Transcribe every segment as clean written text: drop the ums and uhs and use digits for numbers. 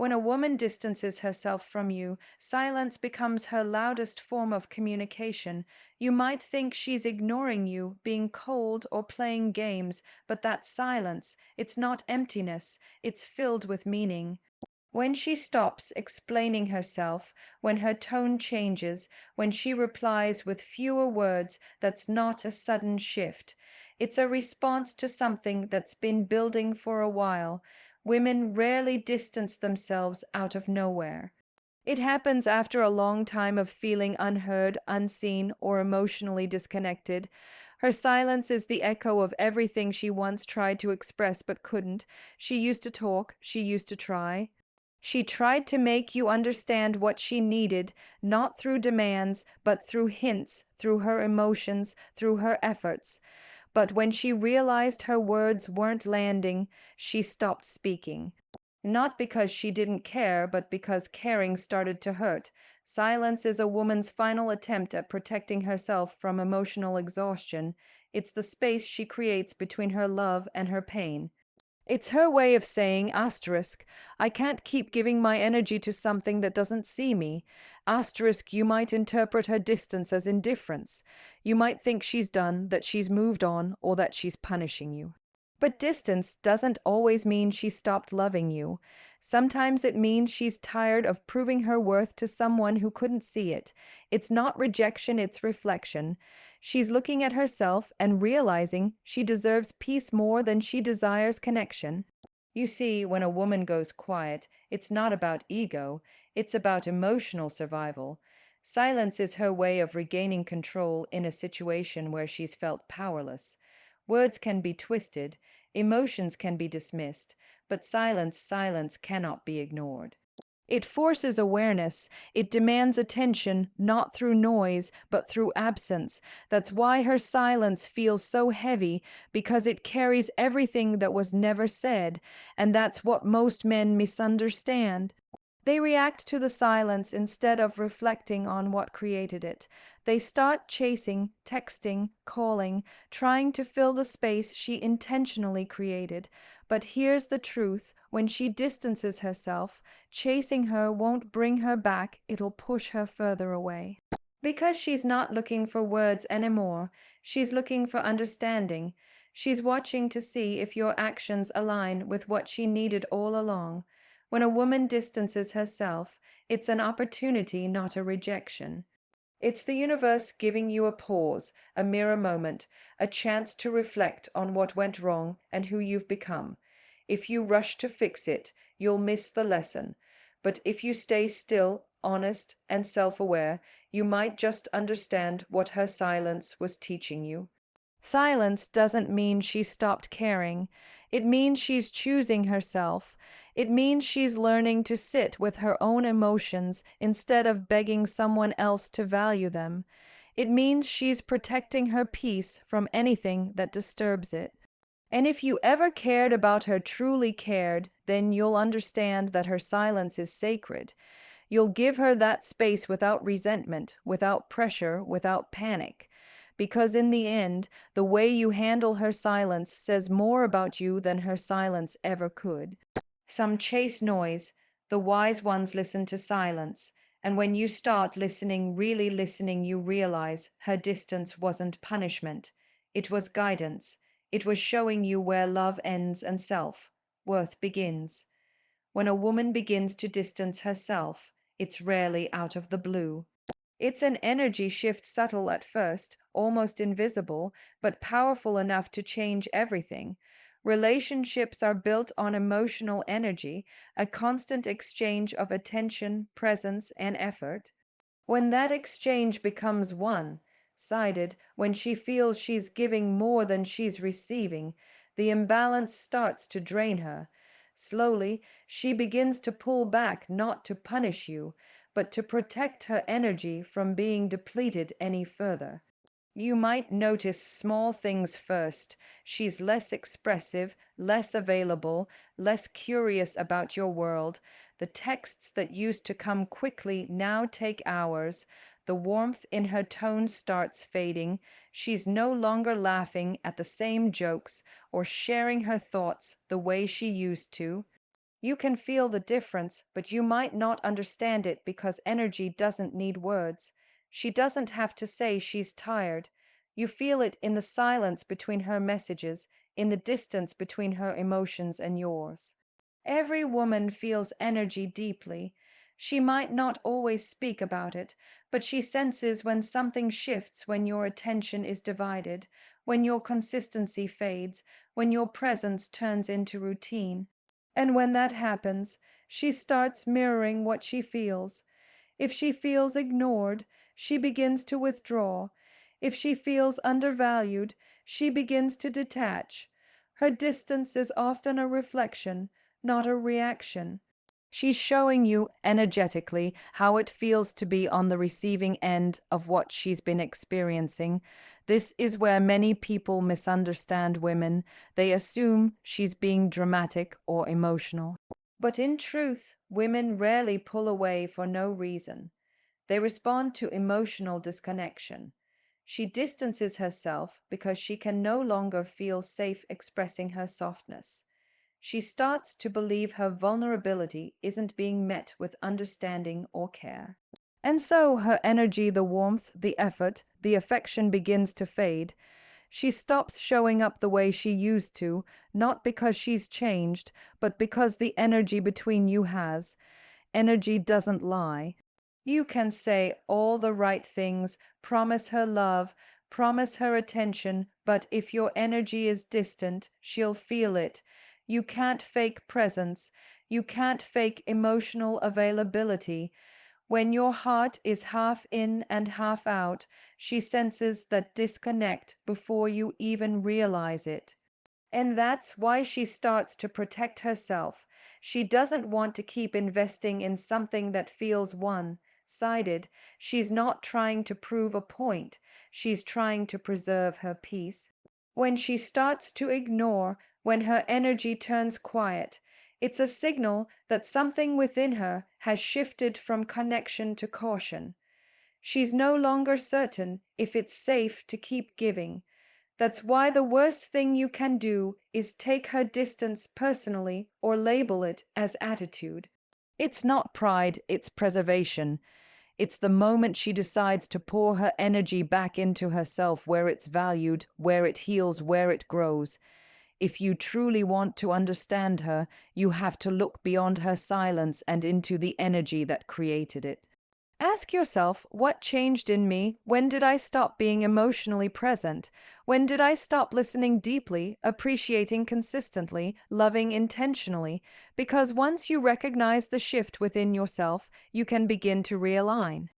When a woman distances herself from you, silence becomes her loudest form of communication. You might think she's ignoring you, being cold, or playing games, but that's silence. It's not emptiness, it's filled with meaning. When she stops explaining herself, when her tone changes, when she replies with fewer words, that's not a sudden shift. It's a response to something that's been building for a while. Women rarely distance themselves out of nowhere. It happens after a long time of feeling unheard, unseen, or emotionally disconnected. Her silence is the echo of everything she once tried to express but couldn't. She used to talk, she used to try. She tried to make you understand what she needed, not through demands, but through hints, through her emotions, through her efforts. But when she realized her words weren't landing, she stopped speaking. Not because she didn't care, but because caring started to hurt. Silence is a woman's final attempt at protecting herself from emotional exhaustion. It's the space she creates between her love and her pain. It's her way of saying, asterisk, I can't keep giving my energy to something that doesn't see me. Asterisk, you might interpret her distance as indifference. You might think she's done, that she's moved on, or that she's punishing you. But distance doesn't always mean she stopped loving you. Sometimes it means she's tired of proving her worth to someone who couldn't see it. It's not rejection, it's reflection. She's looking at herself and realizing she deserves peace more than she desires connection. You see, when a woman goes quiet, it's not about ego, it's about emotional survival. Silence is her way of regaining control in a situation where she's felt powerless. Words can be twisted, emotions can be dismissed, but silence cannot be ignored. It forces awareness. It demands attention, not through noise, but through absence. That's why her silence feels so heavy, because it carries everything that was never said, and that's what most men misunderstand. They react to the silence instead of reflecting on what created it. They start chasing, texting, calling, trying to fill the space she intentionally created. But here's the truth: when she distances herself, chasing her won't bring her back, it'll push her further away. Because she's not looking for words anymore, she's looking for understanding. She's watching to see if your actions align with what she needed all along. When a woman distances herself, it's an opportunity, not a rejection. It's the universe giving you a pause, a mirror moment, a chance to reflect on what went wrong and who you've become. If you rush to fix it, you'll miss the lesson. But if you stay still, honest, and self-aware, you might just understand what her silence was teaching you. Silence doesn't mean she stopped caring. It means she's choosing herself. It means she's learning to sit with her own emotions instead of begging someone else to value them. It means she's protecting her peace from anything that disturbs it. And if you ever cared about her, truly cared, then you'll understand that her silence is sacred. You'll give her that space without resentment, without pressure, without panic. Because in the end, the way you handle her silence says more about you than her silence ever could. Some chase noise, the wise ones listen to silence. And when you start listening, really listening, you realize her distance wasn't punishment. It was guidance. It was showing you where love ends and self-worth begins. When a woman begins to distance herself, it's rarely out of the blue. It's an energy shift, subtle at first, almost invisible, but powerful enough to change everything. Relationships are built on emotional energy, a constant exchange of attention, presence, and effort. When that exchange becomes one-sided, when she feels she's giving more than she's receiving, the imbalance starts to drain her. Slowly, she begins to pull back, not to punish you, but to protect her energy from being depleted any further. You might notice small things first. She's less expressive, less available, less curious about your world. The texts that used to come quickly now take hours. The warmth in her tone starts fading. She's no longer laughing at the same jokes or sharing her thoughts the way she used to. You can feel the difference, but you might not understand it because energy doesn't need words. She doesn't have to say she's tired. You feel it in the silence between her messages, in the distance between her emotions and yours. Every woman feels energy deeply. She might not always speak about it, but she senses when something shifts, when your attention is divided, when your consistency fades, when your presence turns into routine. And when that happens, she starts mirroring what she feels. If she feels ignored, she begins to withdraw. If she feels undervalued, she begins to detach. Her distance is often a reflection, not a reaction. She's showing you energetically how it feels to be on the receiving end of what she's been experiencing. This is where many people misunderstand women. They assume she's being dramatic or emotional. But in truth, women rarely pull away for no reason. They respond to emotional disconnection. She distances herself because she can no longer feel safe expressing her softness. She starts to believe her vulnerability isn't being met with understanding or care. And so her energy, the warmth, the effort, the affection begins to fade. She stops showing up the way she used to, not because she's changed, but because the energy between you has. Energy doesn't lie. You can say all the right things, promise her love, promise her attention, but if your energy is distant, she'll feel it. You can't fake presence. You can't fake emotional availability. When your heart is half in and half out, she senses that disconnect before you even realize it. And that's why she starts to protect herself. She doesn't want to keep investing in something that feels one-sided. She's not trying to prove a point. She's trying to preserve her peace. When she starts to ignore, when her energy turns quiet, it's a signal that something within her has shifted from connection to caution. She's no longer certain if it's safe to keep giving. That's why the worst thing you can do is take her distance personally or label it as attitude. It's not pride, it's preservation. It's the moment she decides to pour her energy back into herself where it's valued, where it heals, where it grows. If you truly want to understand her, you have to look beyond her silence and into the energy that created it. Ask yourself, what changed in me? When did I stop being emotionally present? When did I stop listening deeply, appreciating consistently, loving intentionally? Because once you recognize the shift within yourself, you can begin to realign.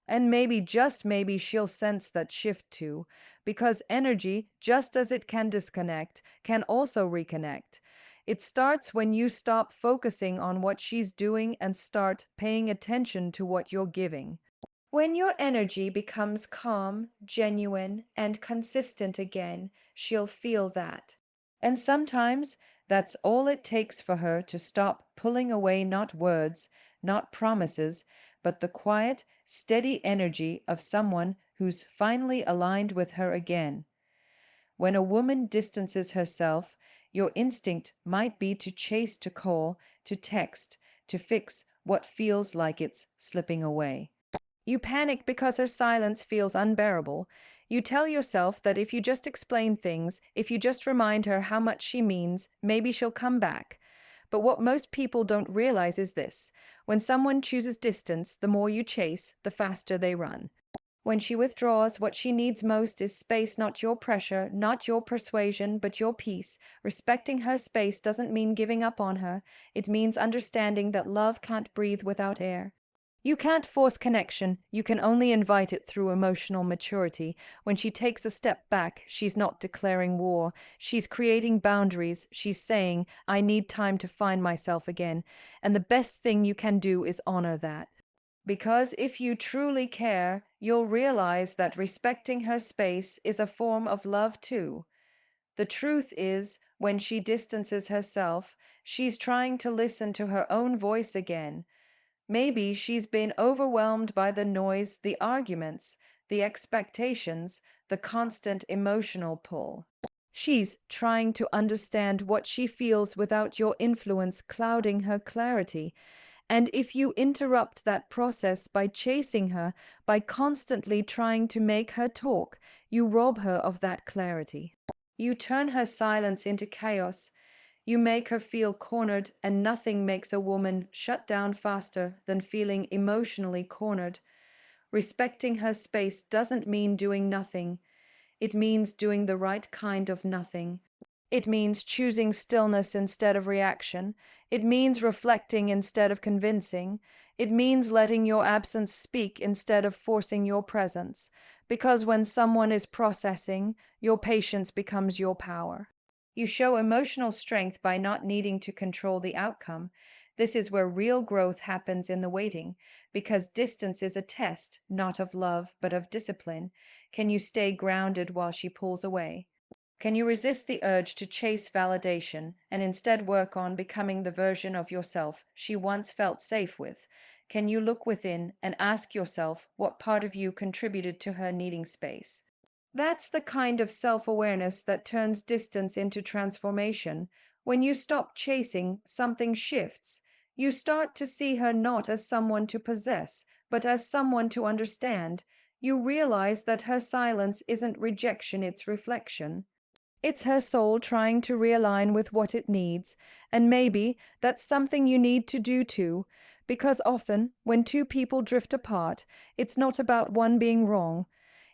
And maybe, just maybe, she'll sense that shift too, because energy, just as it can disconnect, can also reconnect. It starts when you stop focusing on what she's doing and start paying attention to what you're giving. When your energy becomes calm, genuine, and consistent again, she'll feel that. And sometimes that's all it takes for her to stop pulling away, not words, not promises, but the quiet, steady energy of someone who's finally aligned with her again. When a woman distances herself, your instinct might be to chase, to call, to text, to fix what feels like it's slipping away. You panic because her silence feels unbearable. You tell yourself that if you just explain things, if you just remind her how much she means, maybe she'll come back. But what most people don't realize is this: when someone chooses distance, the more you chase, the faster they run. When she withdraws, what she needs most is space, not your pressure, not your persuasion, but your peace. Respecting her space doesn't mean giving up on her. It means understanding that love can't breathe without air. You can't force connection, you can only invite it through emotional maturity. When she takes a step back, she's not declaring war. She's creating boundaries. She's saying, I need time to find myself again. And the best thing you can do is honor that. Because if you truly care, you'll realize that respecting her space is a form of love too. The truth is, when she distances herself, she's trying to listen to her own voice again. Maybe she's been overwhelmed by the noise, the arguments, the expectations, the constant emotional pull. She's trying to understand what she feels without your influence clouding her clarity. And if you interrupt that process by chasing her, by constantly trying to make her talk, you rob her of that clarity. You turn her silence into chaos. You make her feel cornered, and nothing makes a woman shut down faster than feeling emotionally cornered. Respecting her space doesn't mean doing nothing. It means doing the right kind of nothing. It means choosing stillness instead of reaction. It means reflecting instead of convincing. It means letting your absence speak instead of forcing your presence. Because when someone is processing, your patience becomes your power. You show emotional strength by not needing to control the outcome. This is where real growth happens in the waiting, because distance is a test, not of love, but of discipline. Can you stay grounded while she pulls away? Can you resist the urge to chase validation and instead work on becoming the version of yourself she once felt safe with? Can you look within and ask yourself what part of you contributed to her needing space? That's the kind of self-awareness that turns distance into transformation. When you stop chasing, something shifts. You start to see her not as someone to possess, but as someone to understand. You realize that her silence isn't rejection, it's reflection. It's her soul trying to realign with what it needs, and maybe that's something you need to do too, because often, when two people drift apart, it's not about one being wrong,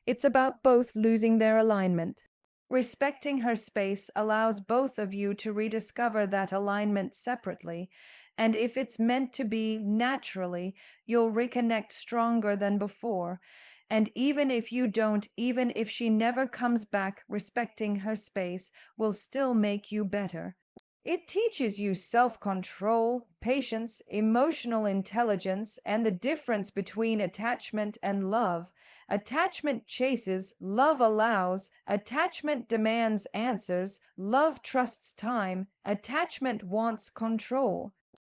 it's about both losing their alignment. Respecting her space allows both of you to rediscover that alignment separately, and if it's meant to be naturally, you'll reconnect stronger than before. And even if you don't, even if she never comes back, respecting her space will still make you better. It teaches you self-control, patience, emotional intelligence, and the difference between attachment and love. Attachment chases, love allows. Attachment demands answers, love trusts time. Attachment wants control.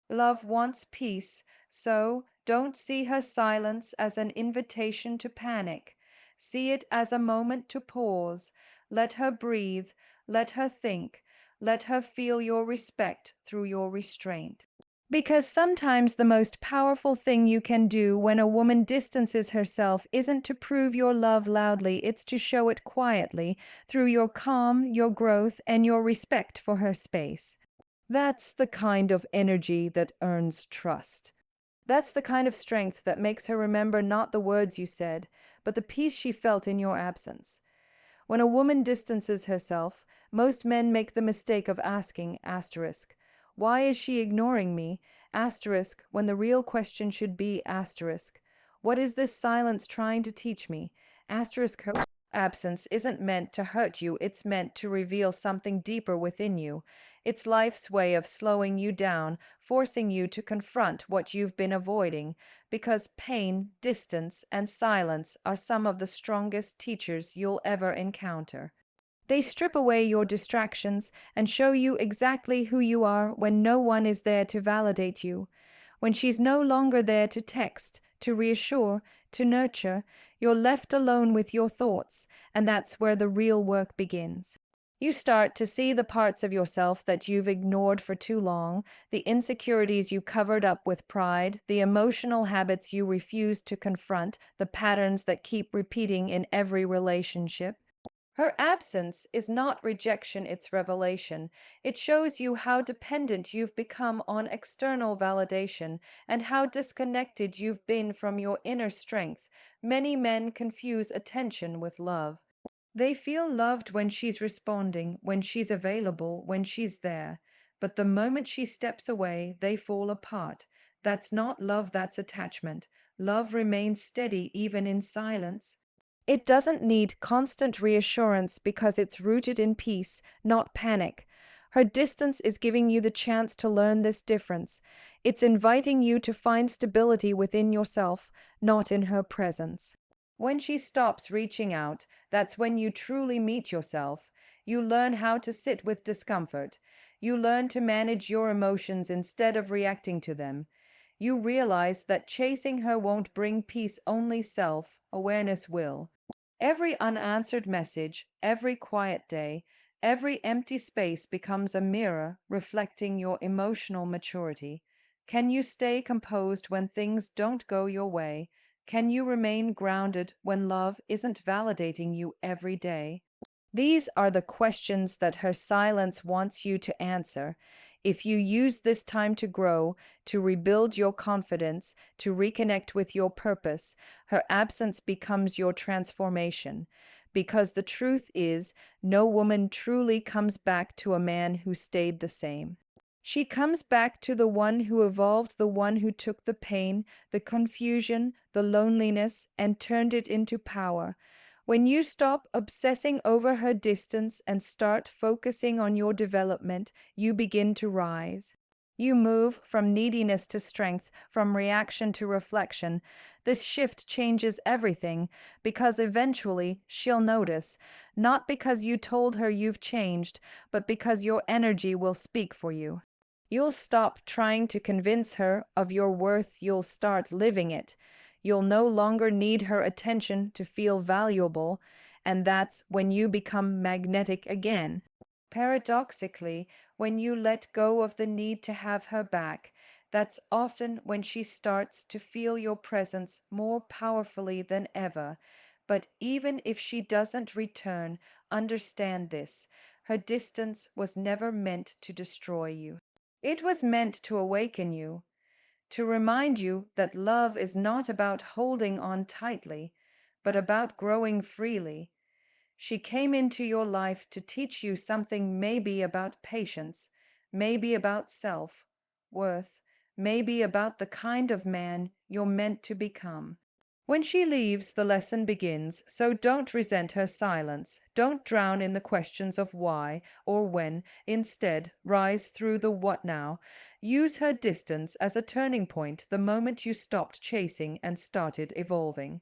Love wants peace, so don't see her silence as an invitation to panic. See it as a moment to pause. Let her breathe, let her think, let her feel your respect through your restraint. Because sometimes the most powerful thing you can do when a woman distances herself isn't to prove your love loudly, it's to show it quietly through your calm, your growth, and your respect for her space. That's the kind of energy that earns trust. That's the kind of strength that makes her remember not the words you said, but the peace she felt in your absence. When a woman distances herself, most men make the mistake of asking, asterisk, why is she ignoring me? Asterisk, when the real question should be asterisk, what is this silence trying to teach me? Asterisk, her absence isn't meant to hurt you, it's meant to reveal something deeper within you. It's life's way of slowing you down, forcing you to confront what you've been avoiding, because pain, distance, and silence are some of the strongest teachers you'll ever encounter. They strip away your distractions and show you exactly who you are when no one is there to validate you. When she's no longer there to text, to reassure, to nurture, you're left alone with your thoughts, and that's where the real work begins. You start to see the parts of yourself that you've ignored for too long, the insecurities you covered up with pride, the emotional habits you refuse to confront, the patterns that keep repeating in every relationship. Her absence is not rejection, it's revelation. It shows you how dependent you've become on external validation and how disconnected you've been from your inner strength. Many men confuse attention with love. They feel loved when she's responding, when she's available, when she's there. But the moment she steps away, they fall apart. That's not love, that's attachment. Love remains steady even in silence. It doesn't need constant reassurance because it's rooted in peace, not panic. Her distance is giving you the chance to learn this difference. It's inviting you to find stability within yourself, not in her presence. When she stops reaching out, that's when you truly meet yourself. You learn how to sit with discomfort. You learn to manage your emotions instead of reacting to them. You realize that chasing her won't bring peace, only self-awareness will. Every unanswered message, every quiet day, Every empty space becomes a mirror reflecting your emotional maturity. Can you stay composed when things don't go your way? Can you remain grounded when love isn't validating you every day? These are the questions that her silence wants you to answer. If you use this time to grow, to rebuild your confidence, to reconnect with your purpose, her absence becomes your transformation. Because the truth is, no woman truly comes back to a man who stayed the same. She comes back to the one who evolved, the one who took the pain, the confusion, the loneliness, and turned it into power. When you stop obsessing over her distance and start focusing on your development, you begin to rise. You move from neediness to strength, from reaction to reflection. This shift changes everything because eventually she'll notice, not because you told her you've changed, but because your energy will speak for you. You'll stop trying to convince her of your worth, you'll start living it. You'll no longer need her attention to feel valuable, and that's when you become magnetic again. Paradoxically, when you let go of the need to have her back, that's often when she starts to feel your presence more powerfully than ever. But even if she doesn't return, understand this: her distance was never meant to destroy you. It was meant to awaken you, to remind you that love is not about holding on tightly, but about growing freely. She came into your life to teach you something, maybe about patience, maybe about self worth, maybe about the kind of man you're meant to become. When she leaves, the lesson begins, so don't resent her silence. Don't drown in the questions of why or when. Instead, rise through the what now. Use her distance as a turning point, the moment you stopped chasing and started evolving.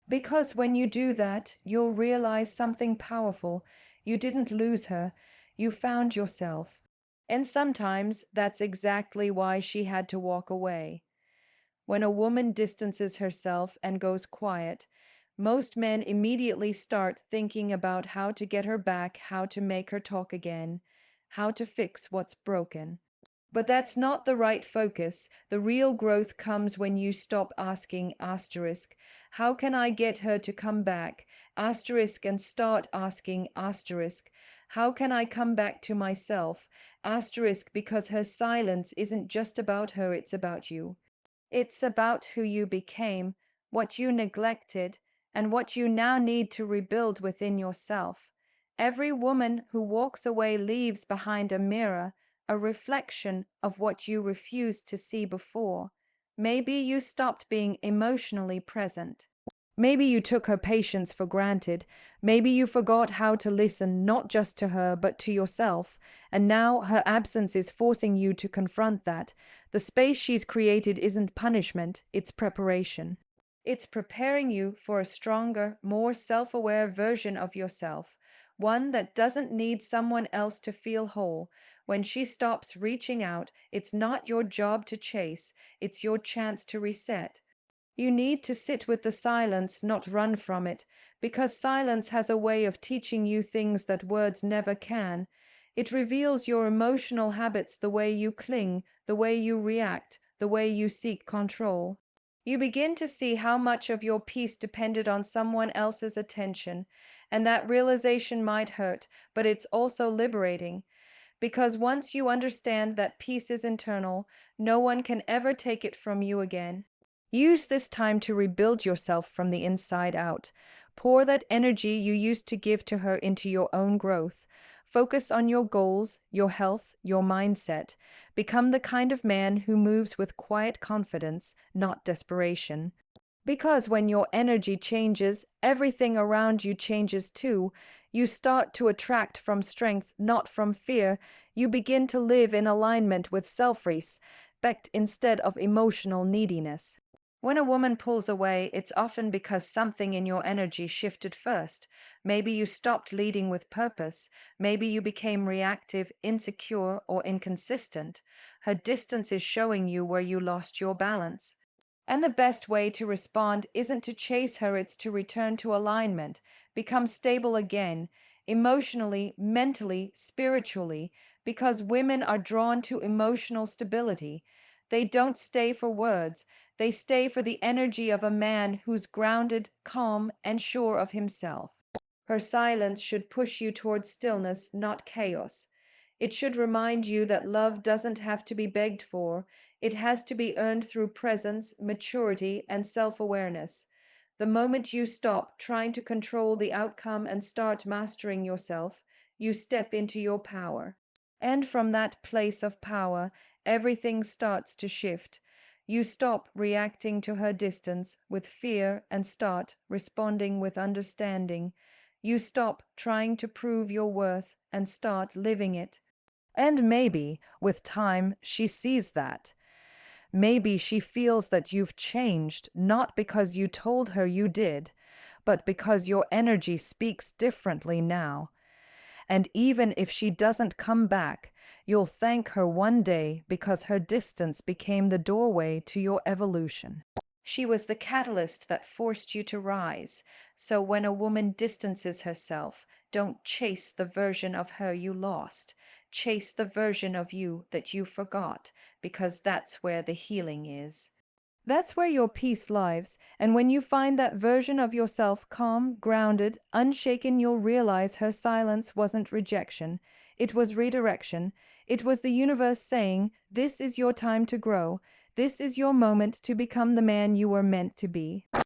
Because when you do that, you'll realize something powerful. You didn't lose her, you found yourself. And sometimes that's exactly why she had to walk away. When a woman distances herself and goes quiet, most men immediately start thinking about how to get her back, how to make her talk again, how to fix what's broken. But that's not the right focus. The real growth comes when you stop asking asterisk, how can I get her to come back? Asterisk, and start asking asterisk, how can I come back to myself? Asterisk, because her silence isn't just about her, it's about you. It's about who you became, what you neglected, and what you now need to rebuild within yourself. Every woman who walks away leaves behind a mirror, a reflection of what you refused to see before. Maybe you stopped being emotionally present. Maybe you took her patience for granted. Maybe you forgot how to listen not just to her but to yourself. And now her absence is forcing you to confront that. The space she's created isn't punishment, it's preparation. It's preparing you for a stronger, more self-aware version of yourself, one that doesn't need someone else to feel whole. When she stops reaching out, it's not your job to chase, it's your chance to reset. You need to sit with the silence, not run from it, because silence has a way of teaching you things that words never can. It reveals your emotional habits, the way you cling, the way you react, the way you seek control. You begin to see how much of your peace depended on someone else's attention, and that realization might hurt, but it's also liberating. Because once you understand that peace is internal, no one can ever take it from you again. Use this time to rebuild yourself from the inside out. Pour that energy you used to give to her into your own growth. Focus on your goals, your health, your mindset. Become the kind of man who moves with quiet confidence, not desperation. Because when your energy changes, everything around you changes too. You start to attract from strength, not from fear. You begin to live in alignment with self-respect instead of emotional neediness. When a woman pulls away, it's often because something in your energy shifted first. Maybe you stopped leading with purpose. Maybe you became reactive, insecure, or inconsistent. Her distance is showing you where you lost your balance. And the best way to respond isn't to chase her, it's to return to alignment, become stable again. emotionally, mentally, spiritually, because women are drawn to emotional stability. They don't stay for words, they stay for the energy of a man who's grounded, calm, and sure of himself. Her silence should push you towards stillness, not chaos. It should remind you that love doesn't have to be begged for, it has to be earned through presence, maturity, and self awareness. The moment you stop trying to control the outcome and start mastering yourself, you step into your power. And from that place of power, everything starts to shift. You stop reacting to her distance with fear and start responding with understanding. You stop trying to prove your worth and start living it. And maybe, with time, she sees that. Maybe she feels that you've changed, not because you told her you did, but because your energy speaks differently now. And even if she doesn't come back, you'll thank her one day because her distance became the doorway to your evolution. She was the catalyst that forced you to rise. So when a woman distances herself, don't chase the version of her you lost. Chase the version of you that you forgot, because that's where the healing is. That's where your peace lies, and when you find that version of yourself calm, grounded, unshaken, you'll realize her silence wasn't rejection. It was redirection. It was the universe saying, "This is your time to grow. This is your moment to become the man you were meant to be."